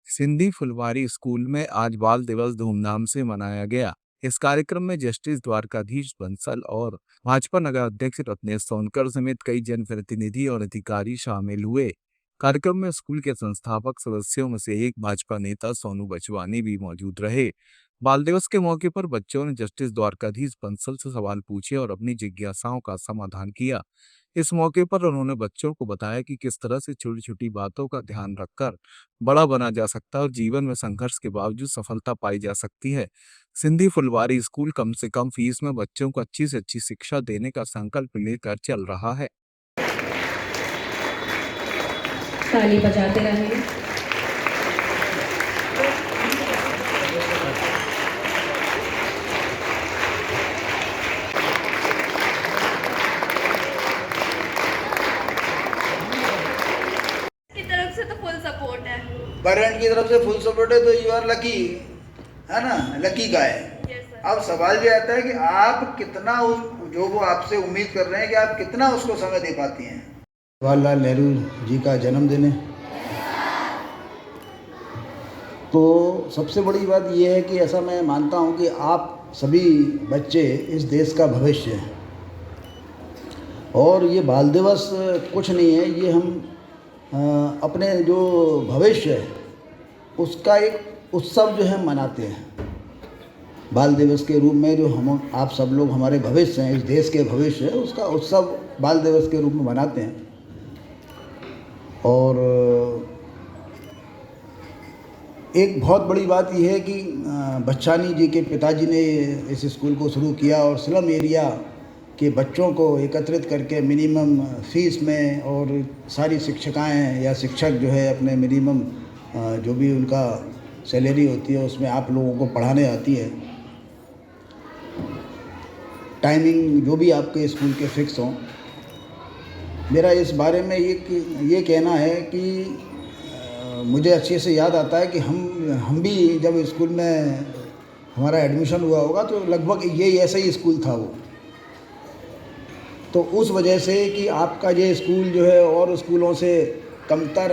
सिंधी फुलवारी school में आज बाल दिवस धूमधाम से मनाया गया। इस कार्यक्रम में जस्टिस द्वारकाधीश बंसल और भाजपा नगर अध्यक्ष रत्नेश सोनकर समेत कई जनप्रतिनिधि और अधिकारी शामिल हुए। कार्यक्रम में स्कूल के संस्थापक सदस्यों में से एक भाजपा नेता सोनू बचवानी भी मौजूद रहे। बाल दिवस के मौके पर बच्चों ने जस्टिस द्वारकाधीश बंसल से सवाल पूछे और अपनी जिज्ञासाओं का समाधान किया। इस मौके पर उन्होंने बच्चों को बताया कि किस तरह से छोटी छोटी बातों का ध्यान रखकर बड़ा बना जा सकता है और जीवन में संघर्ष के बावजूद सफलता पाई जा सकती है। सिंधी फुलवारी स्कूल कम से कम फीस में बच्चों को अच्छी से अच्छी शिक्षा देने का संकल्प लेकर चल रहा है। ताली बजाते रहें। पेरेंट की तरफ से फुल सपोर्ट है तो यू आर लकी, है ना, लकी गाय। अब सवाल ये आता है कि आप कितना जो वो आपसे उम्मीद कर रहे हैं कि आप कितना उसको समय दे पाती हैं। जवाहरलाल नेहरू जी का जन्मदिन है, तो सबसे बड़ी बात ये है कि ऐसा मैं मानता हूँ कि आप सभी बच्चे इस देश का भविष्य हैं और ये बाल दिवस कुछ नहीं है, ये हम अपने जो भविष्य है उसका एक उत्सव जो है मनाते हैं। बाल दिवस के रूप में जो हम आप सब लोग हमारे भविष्य हैं, इस देश के भविष्य है, उसका उत्सव बाल दिवस के रूप में मनाते हैं। और एक बहुत बड़ी बात यह है कि बच्चानी जी के पिताजी ने इस स्कूल को शुरू किया और स्लम एरिया के बच्चों को एकत्रित करके मिनिमम फीस में, और सारी शिक्षिकाएं या शिक्षक जो है अपने मिनिमम जो भी उनका सैलरी होती है उसमें आप लोगों को पढ़ाने आती है। टाइमिंग जो भी आपके स्कूल के फिक्स हों। मेरा इस बारे में ये कहना है कि मुझे अच्छे से याद आता है कि हम भी जब स्कूल में हमारा एडमिशन हुआ होगा तो लगभग ये ऐसा ही स्कूल था वो। तो उस वजह से कि आपका ये स्कूल जो है और स्कूलों से कमतर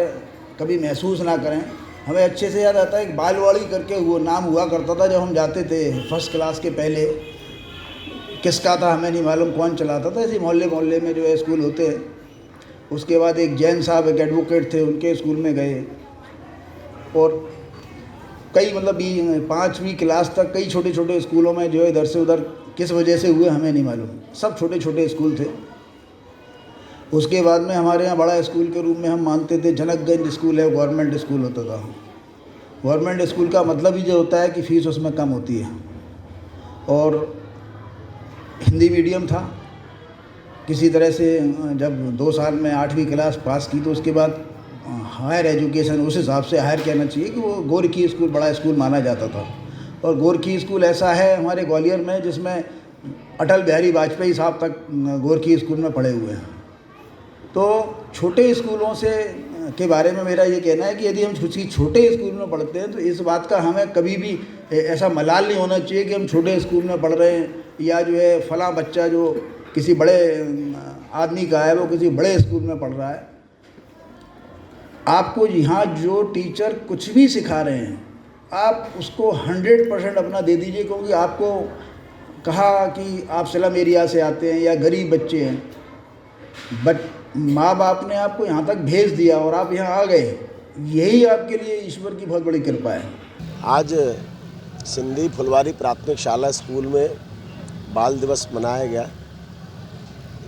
कभी महसूस ना करें, हमें अच्छे से याद आता है कि बालवाड़ी करके वो नाम हुआ करता था जब हम जाते थे फर्स्ट क्लास के पहले। किसका था हमें नहीं मालूम, कौन चलाता था, ऐसे मोहल्ले मोहल्ले में जो है स्कूल होते हैं। उसके बाद एक जैन साहब एक एडवोकेट थे, उनके स्कूल में गए और कई मतलब 5वीं क्लास तक कई छोटे छोटे स्कूलों में जो है इधर से उधर किस वजह से हुए हमें नहीं मालूम, सब छोटे छोटे स्कूल थे। उसके बाद में हमारे यहाँ बड़ा स्कूल के रूप में हम मानते थे जनकगंज स्कूल है, गवर्नमेंट स्कूल होता था। गवर्नमेंट स्कूल का मतलब ही जो होता है कि फ़ीस उसमें कम होती है और हिंदी मीडियम था। किसी तरह से जब 2 साल में 8वीं क्लास पास की तो उसके बाद हायर एजुकेशन, उस हिसाब से हायर कहना चाहिए कि वो गोरखी स्कूल बड़ा स्कूल माना जाता था। और गोरखी स्कूल ऐसा है हमारे ग्वालियर में जिसमें अटल बिहारी वाजपेयी साहब तक गोरखी स्कूल में पढ़े हुए हैं। तो छोटे स्कूलों से के बारे में मेरा ये कहना है कि यदि हम किसी छोटे स्कूल में पढ़ते हैं तो इस बात का हमें कभी भी ऐसा मलाल नहीं होना चाहिए कि हम छोटे स्कूल में पढ़ रहे हैं या जो है फलां बच्चा जो किसी बड़े आदमी का है वो किसी बड़े स्कूल में पढ़ रहा है। आपको यहाँ जो टीचर कुछ भी सिखा रहे हैं आप उसको 100% अपना दे दीजिए, क्योंकि आपको कहा कि आप स्लम एरिया से आते हैं या गरीब बच्चे हैं, बट माँ बाप ने आपको यहाँ तक भेज दिया और आप यहाँ आ गए, यही आपके लिए ईश्वर की बहुत बड़ी कृपा है। आज सिंधी फुलवारी प्राथमिक शाला स्कूल में बाल दिवस मनाया गया।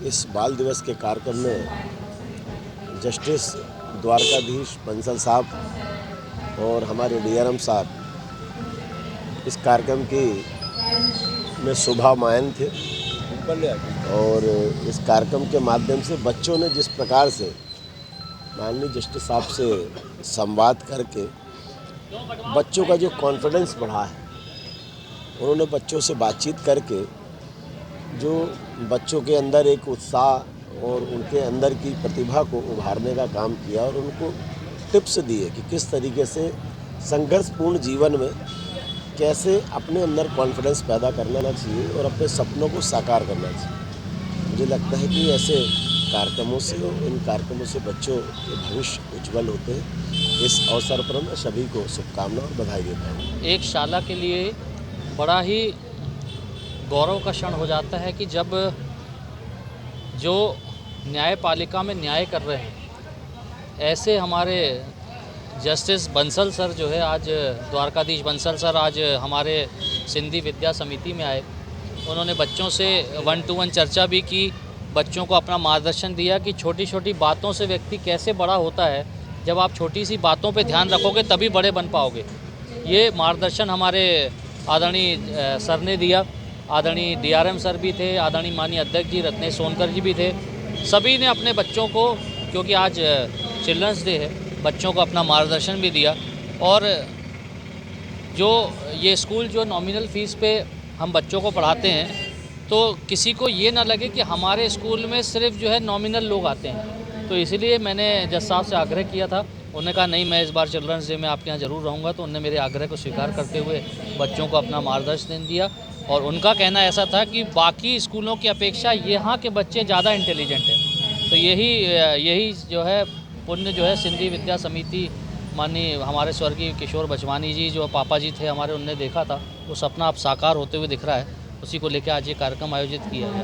इस बाल दिवस के कार्यक्रम में जस्टिस द्वारकाधीश बंसल साहब और हमारे डीआरएम साहब इस कार्यक्रम की में शोभामायन थे और इस कार्यक्रम के माध्यम से बच्चों ने जिस प्रकार से माननीय जस्टिस साहब से संवाद करके बच्चों का जो कॉन्फिडेंस बढ़ा है, उन्होंने बच्चों से बातचीत करके जो बच्चों के अंदर एक उत्साह और उनके अंदर की प्रतिभा को उभारने का काम किया और उनको टिप्स दिए कि किस तरीके से संघर्षपूर्ण जीवन में कैसे अपने अंदर कॉन्फिडेंस पैदा करना चाहिए और अपने सपनों को साकार करना चाहिए। मुझे लगता है कि ऐसे कार्यक्रमों से, इन कार्यक्रमों से बच्चों के भविष्य उज्जवल होते हैं। इस अवसर पर मैं सभी को शुभकामना और बधाई देता हूँ। एक शाला के लिए बड़ा ही गौरव का क्षण हो जाता है कि जब जो न्यायपालिका में न्याय कर रहे हैं, ऐसे हमारे जस्टिस बंसल सर जो है, आज द्वारकाधीश बंसल सर आज हमारे सिंधी विद्या समिति में आए। उन्होंने बच्चों से 1-to-1 चर्चा भी की, बच्चों को अपना मार्गदर्शन दिया कि छोटी छोटी बातों से व्यक्ति कैसे बड़ा होता है। जब आप छोटी सी बातों पे ध्यान रखोगे तभी बड़े बन पाओगे। ये मार्गदर्शन हमारे आदरणीय सर ने दिया। आदरणीय DRM सर भी थे, आदरणीय माननीय अध्यक्ष जी रत्नेश सोनकर जी भी थे। सभी ने अपने बच्चों को, क्योंकि आज चिल्ड्रंस डे है, बच्चों को अपना मार्गदर्शन भी दिया। और जो ये स्कूल जो नॉमिनल फ़ीस पे हम बच्चों को पढ़ाते हैं, तो किसी को ये ना लगे कि हमारे स्कूल में सिर्फ जो है नॉमिनल लोग आते हैं। तो इसलिए मैंने जज साहब से आग्रह किया था। उन्होंने कहा नहीं, मैं इस बार चिल्ड्रंस डे में आपके यहाँ ज़रूर रहूँगा। तो उन्होंने मेरे आग्रह को स्वीकार करते हुए बच्चों को अपना मार्गदर्शन दिया। और उनका कहना ऐसा था कि बाकी स्कूलों की अपेक्षा यहाँ के बच्चे ज़्यादा इंटेलिजेंट हैं। तो यही जो है पुण्य जो है सिंधी विद्या समिति, माननीय हमारे स्वर्गीय किशोर बचवानी जी जो पापा जी थे हमारे, उनने देखा था। वो सपना अब साकार होते हुए दिख रहा है। उसी को लेकर आज ये कार्यक्रम आयोजित किया है।